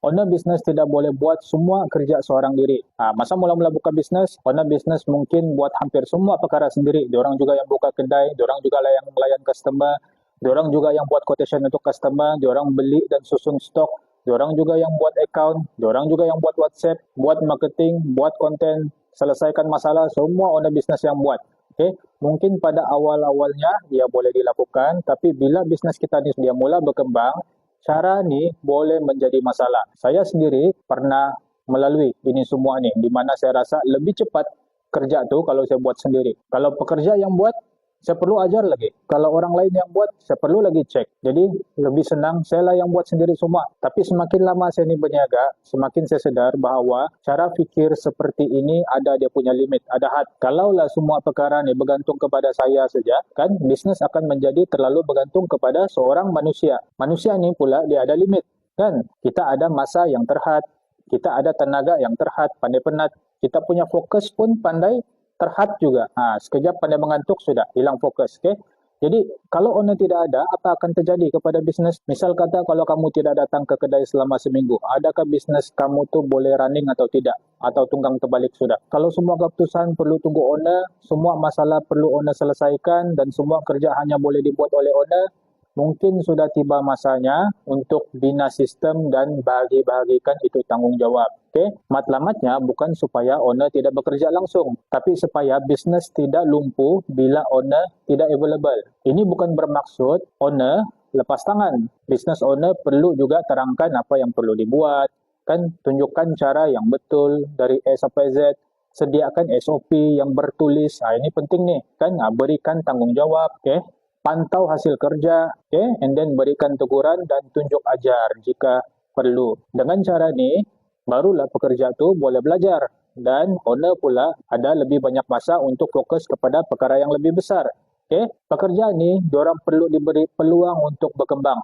Owner bisnes tidak boleh buat semua kerja seorang diri. Masa mula-mula buka bisnes, owner bisnes mungkin buat hampir semua perkara sendiri. Diorang juga yang buka kedai, diorang juga lah yang melayan customer, diorang juga yang buat quotation untuk customer, diorang beli dan susun stok, diorang juga yang buat account, diorang juga yang buat WhatsApp, buat marketing, buat konten, selesaikan masalah, semua owner bisnes yang buat. Okay? Mungkin pada awal-awalnya dia boleh dilakukan, tapi bila bisnes kita ni dia mula berkembang, cara ni boleh menjadi masalah. Saya sendiri pernah melalui ini semua ni, di mana saya rasa lebih cepat kerja tu kalau saya buat sendiri. Kalau pekerja yang buat, saya perlu ajar lagi. Kalau orang lain yang buat, saya perlu lagi cek. Jadi lebih senang saya lah yang buat sendiri semua. Tapi semakin lama saya ni berniaga, semakin saya sedar bahawa cara fikir seperti ini ada dia punya limit, ada had. Kalaulah semua perkara ni bergantung kepada saya saja, kan bisnes akan menjadi terlalu bergantung kepada seorang manusia. Manusia ni pula dia ada limit, kan? Kita ada masa yang terhad, kita ada tenaga yang terhad, pandai penat. Kita punya fokus pun pandai terhad juga. Sekejap pandai mengantuk sudah hilang fokus. Okay? Jadi kalau owner tidak ada, apa akan terjadi kepada bisnes? Misal kata kalau kamu tidak datang ke kedai selama seminggu, adakah bisnes kamu tu boleh running atau tidak? Atau tunggang terbalik sudah? Kalau semua keputusan perlu tunggu owner, semua masalah perlu owner selesaikan dan semua kerja hanya boleh dibuat oleh owner, mungkin sudah tiba masanya untuk bina sistem dan bahagi-bahagikan itu tanggungjawab. Okay? Matlamatnya bukan supaya owner tidak bekerja langsung, tapi supaya bisnes tidak lumpuh bila owner tidak available. Ini bukan bermaksud owner lepas tangan. Business owner perlu juga terangkan apa yang perlu dibuat, kan tunjukkan cara yang betul dari A sampai Z, sediakan SOP yang bertulis. Ini penting nih, kan berikan tanggungjawab, okay? Pantau hasil kerja, okay? And then berikan teguran dan tunjuk ajar jika perlu. Dengan cara ni, barulah pekerja tu boleh belajar dan owner pula ada lebih banyak masa untuk fokus kepada perkara yang lebih besar. Okay? Pekerja ni, diorang perlu diberi peluang untuk berkembang.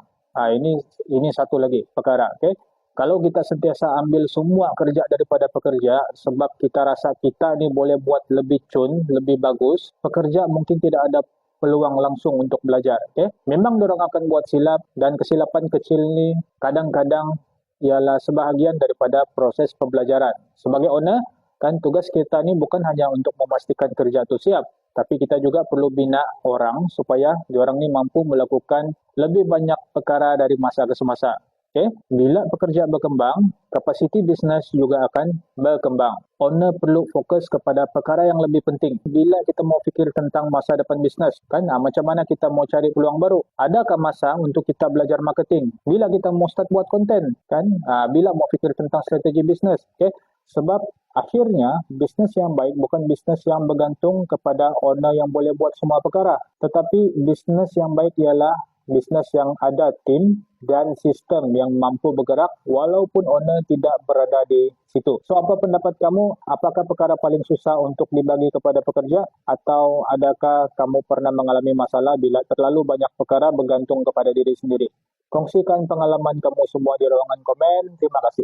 Ini satu lagi perkara. Okay? Kalau kita sentiasa ambil semua kerja daripada pekerja sebab kita rasa kita ni boleh buat lebih cun, lebih bagus, pekerja mungkin tidak ada peluang langsung untuk belajar. Okay? Memang diorang akan buat silap dan kesilapan kecil ni kadang-kadang ialah sebahagian daripada proses pembelajaran. Sebagai owner, kan tugas kita ni bukan hanya untuk memastikan kerja tu siap, tapi kita juga perlu bina orang supaya diorang ni mampu melakukan lebih banyak perkara dari masa ke semasa. Okay? Bila pekerja berkembang, kapasiti bisnes juga akan berkembang. Owner perlu fokus kepada perkara yang lebih penting. Bila kita mau fikir tentang masa depan bisnes, kan macam mana kita mau cari peluang baru? Adakah masa untuk kita belajar marketing? Bila kita mau start buat konten, kan? Bila mau fikir tentang strategi bisnes, okay? Sebab akhirnya bisnes yang baik bukan bisnes yang bergantung kepada owner yang boleh buat semua perkara, tetapi bisnes yang baik ialah bisnes yang ada tim dan sistem yang mampu bergerak walaupun owner tidak berada di situ. So, apa pendapat kamu? Apakah perkara paling susah untuk dibagi kepada pekerja? Atau adakah kamu pernah mengalami masalah bila terlalu banyak perkara bergantung kepada diri sendiri? Kongsikan pengalaman kamu semua di ruangan komen. Terima kasih.